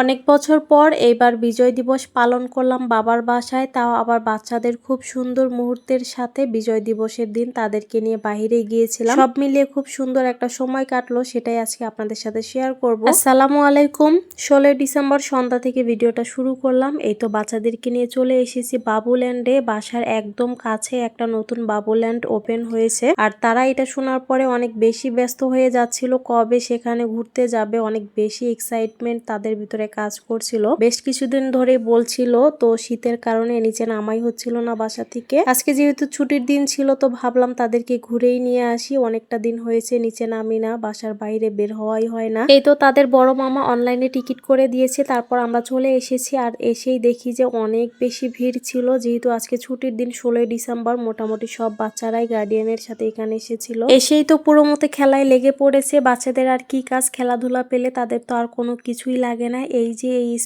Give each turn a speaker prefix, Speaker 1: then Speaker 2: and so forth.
Speaker 1: অনেক বছর পর এইবার বিজয় দিবস পালন করলাম বাবার বাসায়, তাও আবার বাচ্চাদের খুব সুন্দর মুহূর্তের সাথে। বিজয় দিবসের দিন তাদেরকে নিয়ে বাহিরে গিয়েছিলাম, সব মিলিয়ে খুব সুন্দর একটা সময় কাটলো, সেটাই আজকে আপনাদের সাথে শেয়ার করব। আসসালামু আলাইকুম। 16 ডিসেম্বর সন্ধ্যা থেকে ভিডিওটা শুরু করলাম। এই তো বাচ্চাদেরকে নিয়ে চলে এসেছি বাবুল্যান্ডে। বাসার একদম কাছে একটা নতুন বাবুল্যান্ড ওপেন হয়েছে, আর তারা এটা শোনার পরে অনেক বেশি ব্যস্ত হয়ে যাচ্ছিল কবে সেখানে ঘুরতে যাবে। অনেক বেশি এক্সাইটমেন্ট তাদের ভিতরে কাজ করছিল, বেশ কিছুদিন ধরে বলছিল। তো শীতের কারণে নিচে নামাই হচ্ছিল না বাসা থেকে। আজকে যেহেতু ছুটির দিন ছিল, তো ভাবলাম তাদেরকে ঘুরেই নিয়ে আসি। অনেকটা দিন হয়েছে নিচে নামি না, বাসার বাইরে বের হওয়াই হয় না। এই তো তাদের বড় মামা অনলাইনে টিকিট করে দিয়েছে, তারপর আমরা চলে এসেছি। আর এসেই দেখি যে অনেক বেশি ভিড় ছিল, যেহেতু আজকে ছুটির দিন 16 ডিসেম্বর। মোটামুটি সব বাচ্চারাই গার্ডিয়ানের সাথে এখানে এসেছিল। এসেই তো পুরো মতো খেলায় লেগে পড়েছে। বাচ্চাদের আর কি কাজ, খেলাধুলা পেলে তাদের তো আর কোনো কিছুই লাগে না। এই যে এই